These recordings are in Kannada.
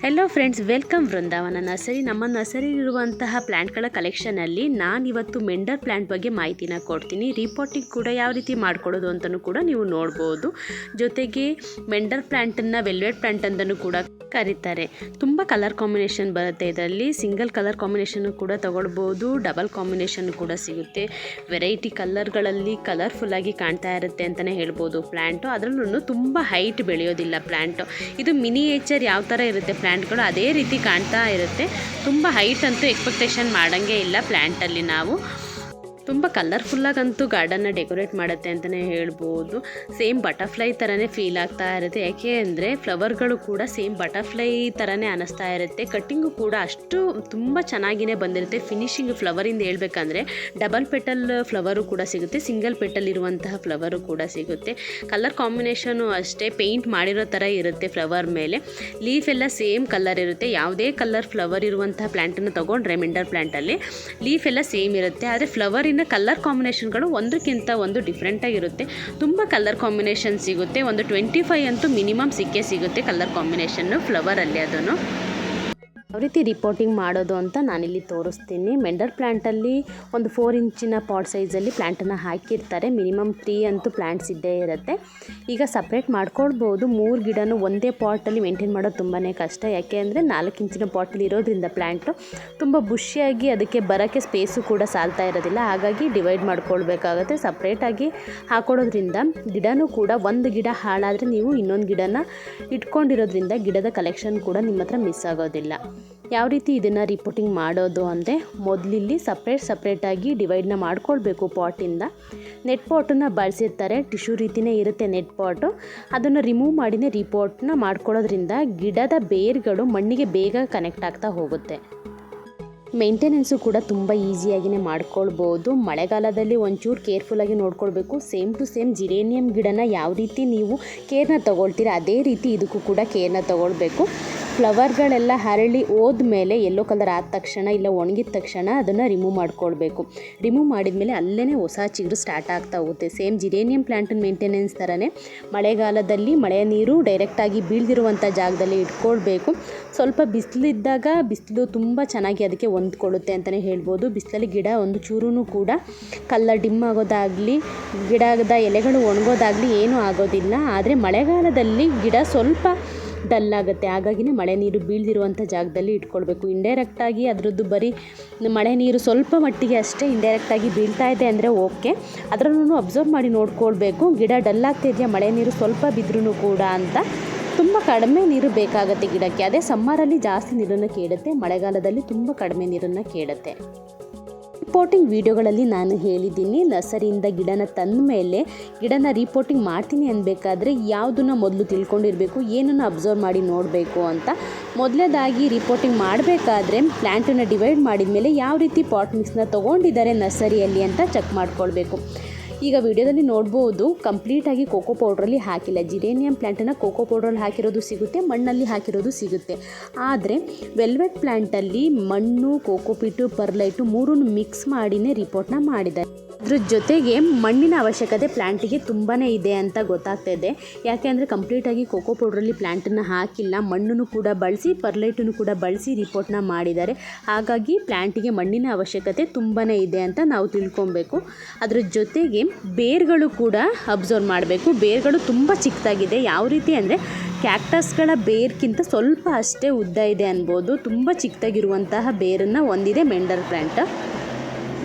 ಹೆಲೋ ಫ್ರೆಂಡ್ಸ್, ವೆಲ್ಕಮ್ ವೃಂದಾವನ ನರ್ಸರಿ. ನಮ್ಮ ನರ್ಸರಿಲಿರುವಂತಹ ಪ್ಲ್ಯಾಂಟ್ಗಳ ಕಲೆಕ್ಷನಲ್ಲಿ ನಾನಿವತ್ತು ಮೆಂಡರ್ ಪ್ಲ್ಯಾಂಟ್ ಬಗ್ಗೆ ಮಾಹಿತಿನ ಕೊಡ್ತೀನಿ. ರಿಪೋರ್ಟಿಂಗ್ ಕೂಡ ಯಾವ ರೀತಿ ಮಾಡ್ಕೊಳ್ಳೋದು ಅಂತಲೂ ಕೂಡ ನೀವು ನೋಡ್ಬೋದು. ಜೊತೆಗೆ ಮೆಂಡರ್ ಪ್ಲ್ಯಾಂಟನ್ನು ವೆಲ್ವೆಟ್ ಪ್ಲ್ಯಾಂಟ್ ಅಂತಲೂ ಕೂಡ ಕರೀತಾರೆ. ತುಂಬ ಕಲರ್ ಕಾಂಬಿನೇಷನ್ ಬರುತ್ತೆ ಇದರಲ್ಲಿ. ಸಿಂಗಲ್ ಕಲರ್ ಕಾಂಬಿನೇಷನ್ ಕೂಡ ತಗೊಳ್ಬೋದು, ಡಬಲ್ ಕಾಂಬಿನೇಷನ್ ಕೂಡ ಸಿಗುತ್ತೆ. ವೆರೈಟಿ ಕಲರ್ಗಳಲ್ಲಿ ಕಲರ್ಫುಲ್ಲಾಗಿ ಕಾಣ್ತಾ ಇರುತ್ತೆ ಅಂತಲೇ ಹೇಳ್ಬೋದು ಪ್ಲ್ಯಾಂಟು. ಅದರಲ್ಲೂ ತುಂಬ ಹೈಟ್ ಬೆಳೆಯೋದಿಲ್ಲ ಪ್ಲ್ಯಾಂಟು. ಇದು ಮಿನಿಯೇಚರ್ ಯಾವ ಥರ ಇರುತ್ತೆ ಪ್ಲ್ಯಾಂಟ್ಗಳು ಅದೇ ರೀತಿ ಕಾಣ್ತಾ ಇರುತ್ತೆ. ತುಂಬ ಹೈಟ್ ಅಂತೂ ಎಕ್ಸ್ಪೆಕ್ಟೇಷನ್ ಮಾಡೋಂಗೇ ಇಲ್ಲ ಪ್ಲ್ಯಾಂಟಲ್ಲಿ. ನಾವು ತುಂಬ ಕಲರ್ಫುಲ್ಲಾಗಂತೂ ಗಾರ್ಡನ್ನ ಡೆಕೋರೇಟ್ ಮಾಡುತ್ತೆ ಅಂತಲೇ ಹೇಳ್ಬೋದು. ಸೇಮ್ ಬಟರ್ಫ್ಲೈ ಥರನೇ ಫೀಲ್ ಆಗ್ತಾ ಇರುತ್ತೆ. ಯಾಕೆ ಅಂದರೆ ಫ್ಲವರ್ಗಳು ಕೂಡ ಸೇಮ್ ಬಟರ್ಫ್ಲೈ ಥರನೇ ಅನ್ನಿಸ್ತಾ ಇರುತ್ತೆ. ಕಟ್ಟಿಂಗು ಕೂಡ ಅಷ್ಟು ತುಂಬ ಚೆನ್ನಾಗಿಯೇ ಬಂದಿರುತ್ತೆ. ಫಿನಿಶಿಂಗ್ ಫ್ಲವರಿಂದ ಹೇಳ್ಬೇಕಂದ್ರೆ ಡಬಲ್ ಪೆಟಲ್ ಫ್ಲವರು ಕೂಡ ಸಿಗುತ್ತೆ, ಸಿಂಗಲ್ ಪೆಟಲ್ ಇರುವಂತಹ ಫ್ಲವರು ಕೂಡ ಸಿಗುತ್ತೆ. ಕಲರ್ ಕಾಂಬಿನೇಷನು ಅಷ್ಟೇ ಪೇಂಟ್ ಮಾಡಿರೋ ಥರ ಇರುತ್ತೆ ಫ್ಲವರ್ ಮೇಲೆ. ಲೀಫ್ ಎಲ್ಲ ಸೇಮ್ ಕಲರ್ ಇರುತ್ತೆ. ಯಾವುದೇ ಕಲರ್ ಫ್ಲವರ್ ಇರುವಂತಹ ಪ್ಲ್ಯಾಂಟನ್ನು ತೊಗೊಂಡ್ರೆ ಮೆಂಡರ್ ಪ್ಲ್ಯಾಂಟಲ್ಲಿ ಲೀಫ್ ಎಲ್ಲ ಸೇಮ್ ಇರುತ್ತೆ. ಆದರೆ ಫ್ಲವರಿನ ಕಲರ್ ಕಾಂಬಿನೇಷನ್ಗಳು ಒಂದಕ್ಕಿಂತ ಒಂದು ಡಿಫ್ರೆಂಟಾಗಿರುತ್ತೆ. ತುಂಬ ಕಲರ್ ಕಾಂಬಿನೇಷನ್ ಸಿಗುತ್ತೆ. ಒಂದು 25 ಅಂತೂ ಮಿನಿಮಮ್ ಸಿಗುತ್ತೆ ಕಲರ್ ಕಾಂಬಿನೇಷನ್ನು ಫ್ಲವರಲ್ಲಿ. ಅದನ್ನು ಯಾವ ರೀತಿ ರಿಪೋರ್ಟಿಂಗ್ ಮಾಡೋದು ಅಂತ ನಾನಿಲ್ಲಿ ತೋರಿಸ್ತೀನಿ. ಮೆಂಡರ್ ಪ್ಲ್ಯಾಂಟಲ್ಲಿ ಒಂದು 4 ಇಂಚಿನ ಪಾಟ್ ಸೈಜಲ್ಲಿ ಪ್ಲ್ಯಾಂಟನ್ನು ಹಾಕಿರ್ತಾರೆ. ಮಿನಿಮಮ್ 3 ಅಂತೂ ಪ್ಲ್ಯಾಂಟ್ಸ್ ಇದ್ದೇ ಇರುತ್ತೆ. ಈಗ ಸಪ್ರೇಟ್ ಮಾಡ್ಕೊಳ್ಬೋದು. 3 ಗಿಡನೂ ಒಂದೇ ಪಾಟಲ್ಲಿ ಮೇಂಟೈನ್ ಮಾಡೋದು ತುಂಬಾ ಕಷ್ಟ. ಯಾಕೆ ಅಂದರೆ 4 ಇಂಚಿನ ಪಾಟಲ್ಲಿ ಇರೋದ್ರಿಂದ ಪ್ಲ್ಯಾಂಟು ತುಂಬ ಬುಷಿಯಾಗಿ ಅದಕ್ಕೆ ಬರೋಕ್ಕೆ ಸ್ಪೇಸು ಕೂಡ ಸಾಲ್ತಾ ಇರೋದಿಲ್ಲ. ಹಾಗಾಗಿ ಡಿವೈಡ್ ಮಾಡ್ಕೊಳ್ಬೇಕಾಗುತ್ತೆ. ಸಪ್ರೇಟಾಗಿ ಹಾಕೊಳ್ಳೋದ್ರಿಂದ ಗಿಡನೂ ಕೂಡ ಒಂದು ಗಿಡ ಹಾಳಾದರೆ ನೀವು ಇನ್ನೊಂದು ಗಿಡನ ಇಟ್ಕೊಂಡಿರೋದ್ರಿಂದ ಗಿಡದ ಕಲೆಕ್ಷನ್ ಕೂಡ ನಿಮ್ಮ ಹತ್ರ ಮಿಸ್ ಆಗೋದಿಲ್ಲ. ಯಾವ ರೀತಿ ಇದನ್ನು ರಿಪೋರ್ಟಿಂಗ್ ಮಾಡೋದು ಅಂದರೆ ಮೊದಲಿಲ್ಲಿ ಸಪ್ರೇಟಾಗಿ ಡಿವೈಡ್ನ ಮಾಡ್ಕೊಳ್ಬೇಕು. ಪಾಟಿಂದ ನೆಟ್ ಪಾಟನ್ನು ಬಳಸಿರ್ತಾರೆ. ಟಿಶ್ಯೂ ರೀತಿಯೇ ಇರುತ್ತೆ ನೆಟ್ ಪಾಟು. ಅದನ್ನು ರಿಮೂವ್ ಮಾಡಿನೇ ರಿಪೋರ್ಟ್ನ ಮಾಡ್ಕೊಳ್ಳೋದ್ರಿಂದ ಗಿಡದ ಬೇರ್ಗಳು ಮಣ್ಣಿಗೆ ಬೇಗ ಕನೆಕ್ಟ್ ಆಗ್ತಾ ಹೋಗುತ್ತೆ. ಮೇಂಟೆನೆನ್ಸು ಕೂಡ ತುಂಬ ಈಸಿಯಾಗಿಯೇ ಮಾಡ್ಕೊಳ್ಬೋದು. ಮಳೆಗಾಲದಲ್ಲಿ ಒಂಚೂರು ಕೇರ್ಫುಲ್ಲಾಗಿ ನೋಡ್ಕೊಳ್ಬೇಕು. ಸೇಮ್ ಟು ಸೇಮ್ ಜಿರೇನಿಯಂ ಗಿಡನ ಯಾವ ರೀತಿ ನೀವು ಕೇರ್ನ ತೊಗೊಳ್ತೀರ ಅದೇ ರೀತಿ ಇದಕ್ಕೂ ಕೂಡ ಕೇರ್ನ ತೊಗೊಳ್ಬೇಕು. ಫ್ಲವರ್ಗಳೆಲ್ಲ ಹರಳಿ ಹೋದ್ಮೇಲೆ ಯೆಲ್ಲೋ ಕಲರ್ ಆದ ತಕ್ಷಣ ಇಲ್ಲ ಒಣಗಿದ ತಕ್ಷಣ ಅದನ್ನು ರಿಮೂವ್ ಮಾಡ್ಕೊಳ್ಬೇಕು. ರಿಮೂವ್ ಮಾಡಿದ್ಮೇಲೆ ಅಲ್ಲೇ ಹೊಸ ಚಿಗುರು ಸ್ಟಾರ್ಟ್ ಆಗ್ತಾ ಹೋಗುತ್ತೆ. ಸೇಮ್ ಜಿರೇನಿಯಂ ಪ್ಲ್ಯಾಂಟಿನ ಮೇಂಟೆನೆನ್ಸ್ ಥರನೇ ಮಳೆಗಾಲದಲ್ಲಿ ಮಳೆಯ ನೀರು ಡೈರೆಕ್ಟಾಗಿ ಬೀಳ್ದಿರುವಂಥ ಜಾಗದಲ್ಲಿ ಇಟ್ಕೊಳ್ಬೇಕು. ಸ್ವಲ್ಪ ಬಿಸಿಲಿದ್ದಾಗ ಬಿಸಿಲು ತುಂಬ ಚೆನ್ನಾಗಿ ಅದಕ್ಕೆ ಹೊಂದ್ಕೊಳ್ಳುತ್ತೆ ಅಂತಲೇ ಹೇಳ್ಬೋದು. ಬಿಸಿಲಲ್ಲಿ ಗಿಡ ಒಂದು ಚೂರೂ ಕೂಡ ಕಲರ್ ಡಿಮ್ ಆಗೋದಾಗಲಿ ಗಿಡದ ಎಲೆಗಳು ಒಣಗೋದಾಗಲಿ ಏನೂ ಆಗೋದಿಲ್ಲ. ಆದರೆ ಮಳೆಗಾಲದಲ್ಲಿ ಗಿಡ ಸ್ವಲ್ಪ ಡಲ್ ಆಗುತ್ತೆ. ಹಾಗಾಗಿನೇ ಮಳೆ ನೀರು ಬೀಳ್ದಿರುವಂಥ ಜಾಗದಲ್ಲಿ ಇಟ್ಕೊಳ್ಬೇಕು. ಇಂಡೈರೆಕ್ಟಾಗಿ ಅದರದ್ದು ಬರೀ ಮಳೆ ನೀರು ಸ್ವಲ್ಪ ಮಟ್ಟಿಗೆ ಅಷ್ಟೇ ಇಂಡೈರೆಕ್ಟಾಗಿ ಬೀಳ್ತಾ ಇದೆ ಅಂದರೆ ಓಕೆ. ಅದರಲ್ಲೂ ಅಬ್ಸರ್ವ್ ಮಾಡಿ ನೋಡ್ಕೊಳ್ಬೇಕು. ಗಿಡ ಡಲ್ ಆಗ್ತಿದೆಯಾ ಮಳೆ ನೀರು ಸ್ವಲ್ಪ ಬಿದ್ದರೂ ಕೂಡ ಅಂತ. ತುಂಬ ಕಡಿಮೆ ನೀರು ಬೇಕಾಗುತ್ತೆ ಗಿಡಕ್ಕೆ. ಅದೇ ಸಮ್ಮರಲ್ಲಿ ಜಾಸ್ತಿ ನೀರನ್ನು ಕೇಳುತ್ತೆ, ಮಳೆಗಾಲದಲ್ಲಿ ತುಂಬ ಕಡಿಮೆ ನೀರನ್ನು ಕೇಳುತ್ತೆ. ರಿಪೋರ್ಟಿಂಗ್ ವಿಡಿಯೋಗಳಲ್ಲಿ ನಾನು ಹೇಳಿದ್ದೀನಿ. ನರ್ಸರಿಯಿಂದ ಗಿಡನ ತಂದ ಮೇಲೆ ಗಿಡನ ರಿಪೋರ್ಟಿಂಗ್ ಮಾಡ್ತೀನಿ ಅನ್ಬೇಕಾದ್ರೆ ಯಾವುದನ್ನು ಮೊದಲು ತಿಳ್ಕೊಂಡಿರಬೇಕು, ಏನನ್ನು ಅಬ್ಸರ್ವ್ ಮಾಡಿ ನೋಡಬೇಕು ಅಂತ. ಮೊದಲನೇದಾಗಿ ರಿಪೋರ್ಟಿಂಗ್ ಮಾಡಬೇಕಾದ್ರೆ ಪ್ಲ್ಯಾಂಟನ್ನು ಡಿವೈಡ್ ಮಾಡಿದ ಮೇಲೆ ಯಾವ ರೀತಿ ಪಾಟ್ ಮಿಕ್ಸ್ನ ತೊಗೊಂಡಿದ್ದಾರೆ ನರ್ಸರಿಯಲ್ಲಿ ಅಂತ ಚೆಕ್ ಮಾಡ್ಕೊಳ್ಬೇಕು. ಈಗ ವಿಡಿಯೋದಲ್ಲಿ ನೋಡ್ಬೋದು ಕಂಪ್ಲೀಟಾಗಿ ಕೋಕೋ ಪೌಡ್ರಲ್ಲಿ ಹಾಕಿಲ್ಲ. ಜಿರೇನಿಯಂ ಪ್ಲ್ಯಾಂಟನ್ನು ಕೋಕೋ ಪೌಡ್ರಲ್ಲಿ ಹಾಕಿರೋದು ಸಿಗುತ್ತೆ, ಮಣ್ಣಲ್ಲಿ ಹಾಕಿರೋದು ಸಿಗುತ್ತೆ. ಆದರೆ ವೆಲ್ವೆಟ್ ಪ್ಲ್ಯಾಂಟಲ್ಲಿ ಮಣ್ಣು, ಕೋಕೋಪಿಟ್ಟು, ಪರ್ಲೈಟು 3 ಮಿಕ್ಸ್ ಮಾಡಿನೇ ರಿಪೋರ್ಟ್ನ ಮಾಡಿದ್ದಾರೆ. ಅದ್ರ ಜೊತೆಗೆ ಮಣ್ಣಿನ ಅವಶ್ಯಕತೆ ಪ್ಲ್ಯಾಂಟಿಗೆ ತುಂಬಾ ಇದೆ ಅಂತ ಗೊತ್ತಾಗ್ತಾಯಿದೆ. ಯಾಕೆ ಅಂದರೆ ಕಂಪ್ಲೀಟಾಗಿ ಕೋಕೋ ಪೌಡ್ರಲ್ಲಿ ಪ್ಲ್ಯಾಂಟನ್ನು ಹಾಕಿಲ್ಲ, ಮಣ್ಣನ್ನು ಕೂಡ ಬಳಸಿ ಪರ್ಲೈಟನ್ನು ಕೂಡ ಬಳಸಿ ರಿಪೋರ್ಟ್ನ ಮಾಡಿದ್ದಾರೆ. ಹಾಗಾಗಿ ಪ್ಲ್ಯಾಂಟಿಗೆ ಮಣ್ಣಿನ ಅವಶ್ಯಕತೆ ತುಂಬಾ ಇದೆ ಅಂತ ನಾವು ತಿಳ್ಕೊಬೇಕು. ಅದ್ರ ಜೊತೆಗೆ ಬೇರ್ಗಳು ಕೂಡ ಅಬ್ಸರ್ವ್ ಮಾಡಬೇಕು. ಬೇರ್ಗಳು ತುಂಬ ಚಿಕ್ಕದಾಗಿದೆ. ಯಾವ ರೀತಿ ಅಂದರೆ ಕ್ಯಾಕ್ಟಸ್ಗಳ ಬೇರ್ಗಿಂತ ಸ್ವಲ್ಪ ಅಷ್ಟೇ ಉದ್ದ ಇದೆ ಅನ್ಬೋದು. ತುಂಬ ಚಿಕ್ಕದಾಗಿರುವಂತಹ ಬೇರನ್ನು ಹೊಂದಿದೆ ಮೆಂಡರ್ ಪ್ಲ್ಯಾಂಟ್.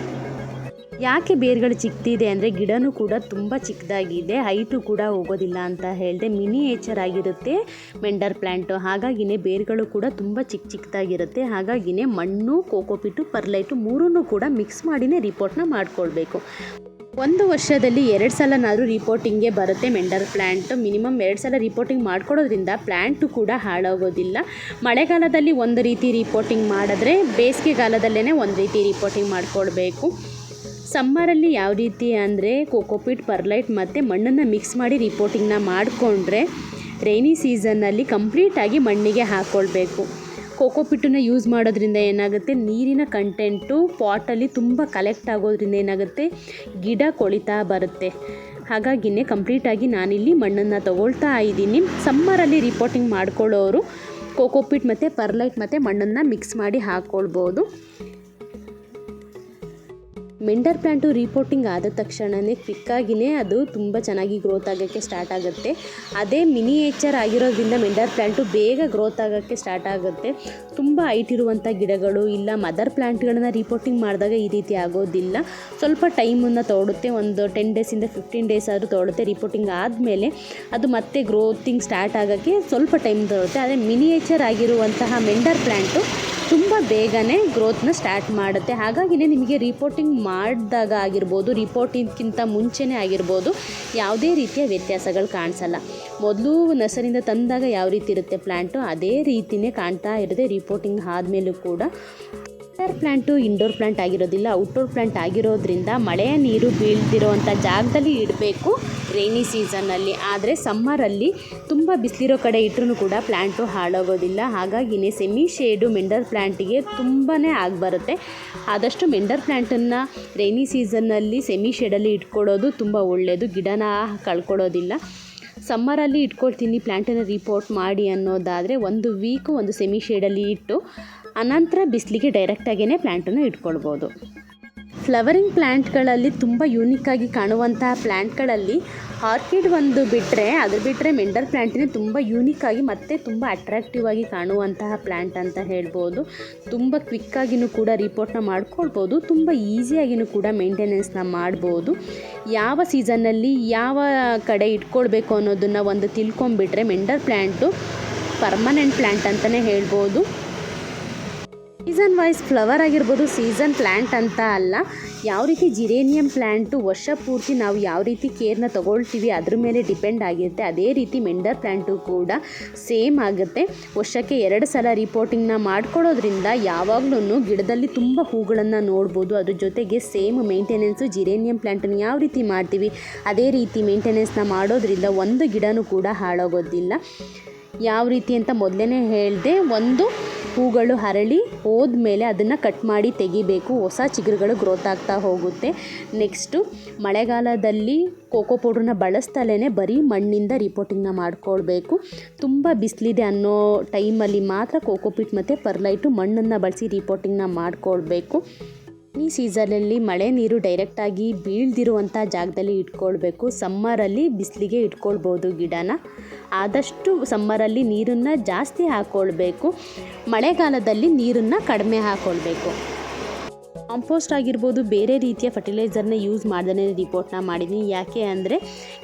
ಯಾಕೆ ಬೇರ್ಗಳು ಚಿಕ್ಕದಿದೆ ಅಂದರೆ ಗಿಡನೂ ಕೂಡ ತುಂಬ ಚಿಕ್ಕದಾಗಿದೆ, ಹೈಟು ಕೂಡ ಹೋಗೋದಿಲ್ಲ ಅಂತ ಹೇಳಿದೆ. ಮಿನಿಯೇಚರ್ ಆಗಿರುತ್ತೆ ಮೆಂಡರ್ ಪ್ಲ್ಯಾಂಟು. ಹಾಗಾಗಿನೇ ಬೇರ್ಗಳು ಕೂಡ ತುಂಬ ಚಿಕ್ಕದಾಗಿರುತ್ತೆ. ಹಾಗಾಗಿನೇ ಮಣ್ಣು, ಕೋಕೋಪಿಟ್ಟು, ಪರ್ಲೈಟು 3 ಕೂಡ ಮಿಕ್ಸ್ ಮಾಡಿನೇ ರಿಪೋರ್ಟ್ನ ಮಾಡ್ಕೊಳ್ಬೇಕು. 1 ವರ್ಷದಲ್ಲಿ 2 ಸಲನಾದರೂ ರಿಪೋರ್ಟಿಂಗ್ಗೆ ಬರುತ್ತೆ ಮೆಂಡರ್ ಪ್ಲ್ಯಾಂಟ್. ಮಿನಿಮಮ್ 2 ಸಲ ರಿಪೋರ್ಟಿಂಗ್ ಮಾಡ್ಕೊಡೋದ್ರಿಂದ ಪ್ಲ್ಯಾಂಟು ಕೂಡ ಹಾಳಾಗೋದಿಲ್ಲ. ಮಳೆಗಾಲದಲ್ಲಿ ಒಂದು ರೀತಿ ರಿಪೋರ್ಟಿಂಗ್ ಮಾಡಿದ್ರೆ ಬೇಸಿಗೆಗಾಲದಲ್ಲೇ ಒಂದು ರೀತಿ ರಿಪೋರ್ಟಿಂಗ್ ಮಾಡ್ಕೊಳ್ಬೇಕು. ಸಮ್ಮರಲ್ಲಿ ಯಾವ ರೀತಿ ಅಂದರೆ ಕೋಕೋಪಿಟ್, ಪರ್ಲೈಟ್ ಮತ್ತು ಮಣ್ಣನ್ನು ಮಿಕ್ಸ್ ಮಾಡಿ ರಿಪೋರ್ಟಿಂಗ್ನ ಮಾಡಿಕೊಂಡ್ರೆ ರೈನಿ ಸೀಸನ್ನಲ್ಲಿ ಕಂಪ್ಲೀಟಾಗಿ ಮಣ್ಣಿಗೆ ಹಾಕ್ಕೊಳ್ಬೇಕು. ಕೋಕೋಪಿಟ್ಟನ್ನು ಯೂಸ್ ಮಾಡೋದ್ರಿಂದ ಏನಾಗುತ್ತೆ, ನೀರಿನ ಕಂಟೆಂಟು ಪಾಟಲ್ಲಿ ತುಂಬ ಕಲೆಕ್ಟ್ ಆಗೋದ್ರಿಂದ ಏನಾಗುತ್ತೆ, ಗಿಡ ಕೊಳಿತಾ ಬರುತ್ತೆ. ಹಾಗಾಗಿನೇ ಕಂಪ್ಲೀಟಾಗಿ ನಾನಿಲ್ಲಿ ಮಣ್ಣನ್ನು ತಗೊಳ್ತಾ ಇದ್ದೀನಿ. ಸಮ್ಮರಲ್ಲಿ ರಿಪೋರ್ಟಿಂಗ್ ಮಾಡ್ಕೊಳ್ಳೋರು ಕೋಕೋಪಿಟ್ ಮತ್ತು ಪರ್ಲೈಟ್ ಮತ್ತು ಮಣ್ಣನ್ನು ಮಿಕ್ಸ್ ಮಾಡಿ ಹಾಕ್ಕೊಳ್ಬೋದು. ಮೆಂಡರ್ ಪ್ಲ್ಯಾಂಟು ರೀಪೋರ್ಟಿಂಗ್ ಆದ ತಕ್ಷಣವೇ ಕ್ವಿಕ್ಕಾಗಿಯೇ ಅದು ತುಂಬ ಚೆನ್ನಾಗಿ ಗ್ರೋತ್ ಆಗೋಕ್ಕೆ ಸ್ಟಾರ್ಟ್ ಆಗುತ್ತೆ. ಅದೇ ಮಿನಿಯೇಚರ್ ಆಗಿರೋದ್ರಿಂದ ಮೆಂಡರ್ ಪ್ಲ್ಯಾಂಟು ಬೇಗ ಗ್ರೋತ್ ಆಗೋಕ್ಕೆ ಸ್ಟಾರ್ಟ್ ಆಗುತ್ತೆ. ತುಂಬ ಹೈಟ್ ಇರುವಂಥ ಗಿಡಗಳು ಇಲ್ಲ ಮದರ್ ಪ್ಲ್ಯಾಂಟ್ಗಳನ್ನ ರೀಪೋರ್ಟಿಂಗ್ ಮಾಡಿದಾಗ ಈ ರೀತಿ ಆಗೋದಿಲ್ಲ. ಸ್ವಲ್ಪ ಟೈಮನ್ನು ತೊಗೊಳುತ್ತೆ, ಒಂದು 10 ಡೇಸಿಂದ 15 ಡೇಸ್ ಆದರೂ ತೊಗೊಳುತ್ತೆ. ರೀಪೋರ್ಟಿಂಗ್ ಆದಮೇಲೆ ಅದು ಮತ್ತೆ ಗ್ರೋತಿಂಗ್ ಸ್ಟಾರ್ಟ್ ಆಗೋಕ್ಕೆ ಸ್ವಲ್ಪ ಟೈಮ್ ತೊಗೊಳುತ್ತೆ. ಆದರೆ ಮಿನಿಯೇಚರ್ ಆಗಿರುವಂತಹ ಮೆಂಡರ್ ಪ್ಲ್ಯಾಂಟು ತುಂಬ ಬೇಗನೆ ಗ್ರೋತ್ನ ಸ್ಟಾರ್ಟ್ ಮಾಡುತ್ತೆ. ಹಾಗಾಗಿನೇ ನಿಮಗೆ ರೀಪೋರ್ಟಿಂಗ್ ಮಾಡಿದಾಗ ಆಗಿರ್ಬೋದು, ರೀಪೋರ್ಟಿಂಗ್ಗಿಂತ ಮುಂಚೆನೇ ಆಗಿರ್ಬೋದು, ಯಾವುದೇ ರೀತಿಯ ವ್ಯತ್ಯಾಸಗಳು ಕಾಣಿಸಲ್ಲ. ಮೊದಲು ನರ್ಸರಿಯಿಂದ ತಂದಾಗ ಯಾವ ರೀತಿ ಇರುತ್ತೆ ಪ್ಲ್ಯಾಂಟು, ಅದೇ ರೀತಿಯೇ ಕಾಣ್ತಾ ಇರುತ್ತೆ ರೀಪೋರ್ಟಿಂಗ್ ಆದಮೇಲೂ ಕೂಡ. ಪ್ಲ್ಯಾಂಟು ಇಂಡೋರ್ ಪ್ಲ್ಯಾಂಟ್ ಆಗಿರೋದಿಲ್ಲ, ಔಟ್ಡೋರ್ ಪ್ಲ್ಯಾಂಟ್ ಆಗಿರೋದ್ರಿಂದ ಮಳೆಯ ನೀರು ಬೀಳ್ದಿರೋವಂಥ ಜಾಗದಲ್ಲಿ ಇಡಬೇಕು ರೈನಿ ಸೀಸನ್ನಲ್ಲಿ. ಆದರೆ ಸಮ್ಮರಲ್ಲಿ ತುಂಬ ಬಿಸಿಲಿರೋ ಕಡೆ ಇಟ್ಟರೂ ಕೂಡ ಪ್ಲ್ಯಾಂಟು ಹಾಳಾಗೋದಿಲ್ಲ. ಹಾಗಾಗಿನೇ ಸೆಮಿ ಶೇಡು ಮೆಂಡರ್ ಪ್ಲ್ಯಾಂಟಿಗೆ ತುಂಬಾ ಆಗಿಬರುತ್ತೆ. ಆದಷ್ಟು ಮೆಂಡರ್ ಪ್ಲ್ಯಾಂಟನ್ನು ರೈನಿ ಸೀಸನ್ನಲ್ಲಿ ಸೆಮಿ ಶೇಡಲ್ಲಿ ಇಟ್ಕೊಳ್ಳೋದು ತುಂಬ ಒಳ್ಳೆಯದು, ಗಿಡನ ಕಳ್ಕೊಳ್ಳೋದಿಲ್ಲ. ಸಮ್ಮರಲ್ಲಿ ಇಟ್ಕೊಳ್ತೀನಿ ಪ್ಲ್ಯಾಂಟನ್ನು ರೀಪೋರ್ಟ್ ಮಾಡಿ ಅನ್ನೋದಾದರೆ 1 ವೀಕು ಒಂದು ಸೆಮಿ ಶೇಡಲ್ಲಿ ಇಟ್ಟು ಅನಂತರ ಬಿಸಿಲಿಗೆ ಡೈರೆಕ್ಟಾಗಿಯೇ ಪ್ಲ್ಯಾಂಟನ್ನು ಇಟ್ಕೊಳ್ಬೋದು. ಫ್ಲವರಿಂಗ್ ಪ್ಲ್ಯಾಂಟ್ಗಳಲ್ಲಿ ತುಂಬ ಯೂನಿಕ್ಕಾಗಿ ಕಾಣುವಂತಹ ಪ್ಲ್ಯಾಂಟ್ಗಳಲ್ಲಿ ಆರ್ಕಿಡ್ ಒಂದು ಬಿಟ್ಟರೆ, ಅದು ಬಿಟ್ಟರೆ ಮೆಂಡರ್ ಪ್ಲ್ಯಾಂಟಿನೇ ತುಂಬ ಯೂನಿಕ್ಕಾಗಿ ಮತ್ತು ತುಂಬ ಅಟ್ರಾಕ್ಟಿವ್ ಆಗಿ ಕಾಣುವಂತಹ ಪ್ಲ್ಯಾಂಟ್ ಅಂತ ಹೇಳ್ಬೋದು. ತುಂಬ ಕ್ವಿಕ್ಕಾಗಿಯೂ ಕೂಡ ರೀಪೋರ್ಟ್ನ ಮಾಡ್ಕೊಳ್ಬೋದು, ತುಂಬ ಈಸಿಯಾಗಿಯೂ ಕೂಡ ಮೇಂಟೆನೆನ್ಸ್ನ ಮಾಡ್ಬೋದು. ಯಾವ ಸೀಸನ್ನಲ್ಲಿ ಯಾವ ಕಡೆ ಇಟ್ಕೊಳ್ಬೇಕು ಅನ್ನೋದನ್ನು ಒಂದು ತಿಳ್ಕೊಂಬಿಟ್ರೆ ಮೆಂಡರ್ ಪ್ಲ್ಯಾಂಟು ಪರ್ಮನೆಂಟ್ ಪ್ಲ್ಯಾಂಟ್ ಅಂತಲೇ ಹೇಳ್ಬೋದು. ಸೀಸನ್ ವೈಸ್ ಫ್ಲವರ್ ಆಗಿರ್ಬೋದು, ಸೀಸನ್ ಪ್ಲ್ಯಾಂಟ್ ಅಂತ ಅಲ್ಲ. ಯಾವ ರೀತಿ ಜಿರೇನಿಯಂ ಪ್ಲ್ಯಾಂಟು ವರ್ಷ ಪೂರ್ತಿ ನಾವು ಯಾವ ರೀತಿ ಕೇರ್ನ ತೊಗೊಳ್ತೀವಿ ಅದ್ರ ಮೇಲೆ ಡಿಪೆಂಡ್ ಆಗಿರುತ್ತೆ. ಅದೇ ರೀತಿ ಮೆಂಡರ್ ಪ್ಲ್ಯಾಂಟು ಕೂಡ ಸೇಮ್ ಆಗುತ್ತೆ. ವರ್ಷಕ್ಕೆ 2 ಸಲ ರಿಪೋರ್ಟಿಂಗ್ನ ಮಾಡ್ಕೊಳ್ಳೋದ್ರಿಂದ ಯಾವಾಗಲೂ ಗಿಡದಲ್ಲಿ ತುಂಬ ಹೂಗಳನ್ನು ನೋಡ್ಬೋದು. ಅದ್ರ ಜೊತೆಗೆ ಸೇಮ್ ಮೇಂಟೆನೆನ್ಸು ಜಿರೇನಿಯಂ ಪ್ಲ್ಯಾಂಟನ್ನು ಯಾವ ರೀತಿ ಮಾಡ್ತೀವಿ ಅದೇ ರೀತಿ ಮೇಂಟೆನೆನ್ಸ್ನ ಮಾಡೋದ್ರಿಂದ ಒಂದು ಗಿಡನೂ ಕೂಡ ಹಾಳಾಗೋದಿಲ್ಲ. ಯಾವ ರೀತಿ ಅಂತ ಮೊದಲೇ ಹೇಳಿದೆ, ಒಂದು ಹೂಗಳು ಅರಳಿ ಹೋದ್ಮೇಲೆ ಅದನ್ನು ಕಟ್ ಮಾಡಿ ತೆಗಿಬೇಕು, ಹೊಸ ಚಿಗುರುಗಳು ಗ್ರೋತ್ ಆಗ್ತಾ ಹೋಗುತ್ತೆ. ನೆಕ್ಸ್ಟು ಮಳೆಗಾಲದಲ್ಲಿ ಕೋಕೋ ಪೌಡ್ರನ್ನ ಬಳಸ್ದಲೇ ಬರೀ ಮಣ್ಣಿಂದ ರಿಪೋರ್ಟಿಂಗ್ನ ಮಾಡ್ಕೊಳ್ಬೇಕು. ತುಂಬ ಬಿಸಿಲಿದೆ ಅನ್ನೋ ಟೈಮಲ್ಲಿ ಮಾತ್ರ ಕೋಕೋಪಿಟ್ ಮತ್ತು ಪರ್ಲೈಟು ಮಣ್ಣನ್ನು ಬಳಸಿ ರಿಪೋರ್ಟಿಂಗ್ನ ಮಾಡ್ಕೊಳ್ಬೇಕು. ಈ ಸೀಸನಲ್ಲಿ ಮಳೆ ನೀರು ಡೈರೆಕ್ಟಾಗಿ ಬೀಳ್ದಿರುವಂಥ ಜಾಗದಲ್ಲಿ ಇಟ್ಕೊಳ್ಬೇಕು. ಸಮ್ಮರಲ್ಲಿ ಬಿಸಿಲಿಗೆ ಇಟ್ಕೊಳ್ಬೋದು ಗಿಡನ. ಆದಷ್ಟು ಸಮ್ಮರಲ್ಲಿ ನೀರನ್ನು ಜಾಸ್ತಿ ಹಾಕ್ಕೊಳ್ಬೇಕು, ಮಳೆಗಾಲದಲ್ಲಿ ನೀರನ್ನು ಕಡಿಮೆ ಹಾಕ್ಕೊಳ್ಬೇಕು. ಕಾಂಪೋಸ್ಟ್ ಆಗಿರ್ಬೋದು, ಬೇರೆ ರೀತಿಯ ಫರ್ಟಿಲೈಸರ್ನ ಯೂಸ್ ಮಾಡ್ದೇ ರಿಪೋರ್ಟ್ನ ಮಾಡಿದ್ದೀನಿ. ಯಾಕೆ ಅಂದರೆ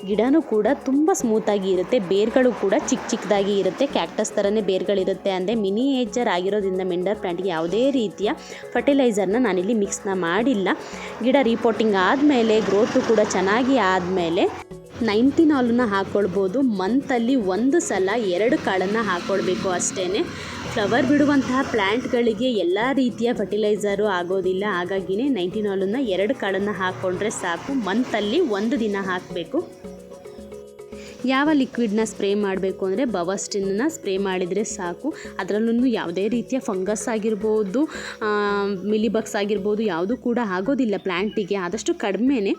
ಗಿಡನೂ ಕೂಡ ತುಂಬ ಸ್ಮೂತಾಗಿ ಇರುತ್ತೆ, ಬೇರ್ಗಳು ಕೂಡ ಚಿಕ್ಕದಾಗಿ ಇರುತ್ತೆ, ಕ್ಯಾಕ್ಟಸ್ ಥರನೇ ಬೇರ್ಗಳಿರುತ್ತೆ. ಅಂದರೆ ಮಿನಿಯೇಚರ್ ಆಗಿರೋದ್ರಿಂದ ಮೆಂಡರ್ ಪ್ಲ್ಯಾಂಟ್ಗೆ ಯಾವುದೇ ರೀತಿಯ ಫರ್ಟಿಲೈಸರ್ನ ನಾನಿಲ್ಲಿ ಮಿಕ್ಸ್ನ ಮಾಡಿಲ್ಲ. ಗಿಡ ರಿಪೋರ್ಟಿಂಗ್ ಆದಮೇಲೆ ಗ್ರೋತು ಕೂಡ ಚೆನ್ನಾಗಿ ಆದಮೇಲೆ 19 ಹಾಕ್ಕೊಳ್ಬೋದು. ಮಂತಲ್ಲಿ 1 ಸಲ 2 ಕಾಳನ್ನು ಹಾಕ್ಕೊಳ್ಬೇಕು ಅಷ್ಟೇ. ಫ್ಲವರ್ ಬಿಡುವಂತಹ ಪ್ಲ್ಯಾಂಟ್ಗಳಿಗೆ ಎಲ್ಲ ರೀತಿಯ ಫರ್ಟಿಲೈಸರು ಆಗೋದಿಲ್ಲ. ಹಾಗಾಗಿನೇ 19 2 ಕಾಳನ್ನು ಹಾಕ್ಕೊಂಡ್ರೆ ಸಾಕು. ಮಂತಲ್ಲಿ 1 ದಿನ ಹಾಕಬೇಕು. ಯಾವ ಲಿಕ್ವಿಡ್ನ ಸ್ಪ್ರೇ ಮಾಡಬೇಕು ಅಂದರೆ ಬವಸ್ಟಿನ್ನ ಸ್ಪ್ರೇ ಮಾಡಿದರೆ ಸಾಕು. ಅದರಲ್ಲೂ ಯಾವುದೇ ರೀತಿಯ ಫಂಗಸ್ ಆಗಿರ್ಬೋದು, ಮಿಲಿಬಗ್ಸ್ ಆಗಿರ್ಬೋದು ಯಾವುದೂ ಕೂಡ ಆಗೋದಿಲ್ಲ ಪ್ಲ್ಯಾಂಟಿಗೆ. ಆದಷ್ಟು ಕಡಿಮೆನೇ.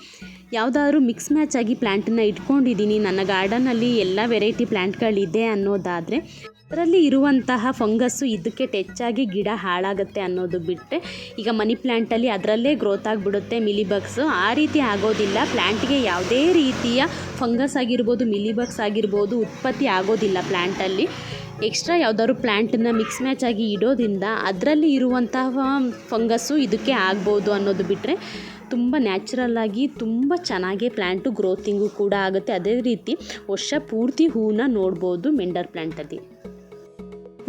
ಯಾವುದಾದ್ರೂ ಮಿಕ್ಸ್ ಮ್ಯಾಚ್ ಆಗಿ ಪ್ಲ್ಯಾಂಟನ್ನು ಇಟ್ಕೊಂಡಿದ್ದೀನಿ, ನನ್ನ ಗಾರ್ಡನಲ್ಲಿ ಎಲ್ಲ ವೆರೈಟಿ ಪ್ಲ್ಯಾಂಟ್ಗಳಿದೆ ಅನ್ನೋದಾದರೆ ಅದರಲ್ಲಿ ಇರುವಂತಹ ಫಂಗಸ್ಸು ಇದಕ್ಕೆ ಟೆಚ್ಚಾಗಿ ಗಿಡ ಹಾಳಾಗುತ್ತೆ ಅನ್ನೋದು ಬಿಟ್ಟರೆ, ಈಗ ಮನಿ ಪ್ಲ್ಯಾಂಟಲ್ಲಿ ಅದರಲ್ಲೇ ಗ್ರೋತ್ ಆಗಿಬಿಡುತ್ತೆ ಮಿಲಿಬಗ್ಸು. ಆ ರೀತಿ ಆಗೋದಿಲ್ಲ. ಪ್ಲ್ಯಾಂಟಿಗೆ ಯಾವುದೇ ರೀತಿಯ ಫಂಗಸ್ ಆಗಿರ್ಬೋದು, ಮಿಲಿಬಗ್ಸ್ ಆಗಿರ್ಬೋದು ಉತ್ಪತ್ತಿ ಆಗೋದಿಲ್ಲ ಪ್ಲ್ಯಾಂಟಲ್ಲಿ. ಎಕ್ಸ್ಟ್ರಾ ಯಾವುದಾದ್ರು ಪ್ಲ್ಯಾಂಟನ್ನು ಮಿಕ್ಸ್ ಮ್ಯಾಚ್ ಆಗಿ ಇಡೋದ್ರಿಂದ ಅದರಲ್ಲಿ ಇರುವಂತಹ ಫಂಗಸ್ಸು ಇದಕ್ಕೆ ಆಗ್ಬೋದು ಅನ್ನೋದು ಬಿಟ್ಟರೆ ತುಂಬ ನ್ಯಾಚುರಲ್ಲಾಗಿ ತುಂಬ ಚೆನ್ನಾಗಿ ಪ್ಲ್ಯಾಂಟು ಗ್ರೋತಿಂಗು ಕೂಡ ಆಗುತ್ತೆ. ಅದೇ ರೀತಿ ವರ್ಷ ಪೂರ್ತಿ ಹೂವನ್ನ ನೋಡ್ಬೋದು ಮೆಂಡರ್ ಪ್ಲ್ಯಾಂಟಲ್ಲಿ.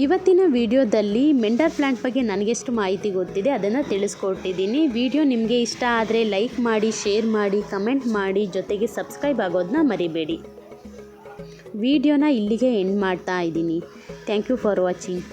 ಇವತ್ತಿನ ವಿಡಿಯೋದಲ್ಲಿ ಮೆಂಡರ್ ಪ್ಲ್ಯಾಂಟ್ ಬಗ್ಗೆ ನನಗೆಷ್ಟು ಮಾಹಿತಿ ಗೊತ್ತಿದೆ ಅದನ್ನು ತಿಳಿಸ್ಕೊಟ್ಟಿದ್ದೀನಿ. ವಿಡಿಯೋ ನಿಮಗೆ ಇಷ್ಟ ಆದರೆ ಲೈಕ್ ಮಾಡಿ, ಶೇರ್ ಮಾಡಿ, ಕಮೆಂಟ್ ಮಾಡಿ, ಜೊತೆಗೆ ಸಬ್ಸ್ಕ್ರೈಬ್ ಆಗೋದನ್ನ ಮರಿಬೇಡಿ. ವಿಡಿಯೋನ ಇಲ್ಲಿಗೆ ಎಂಡ್ ಮಾಡ್ತಾ ಇದ್ದೀನಿ. Thank you for watching.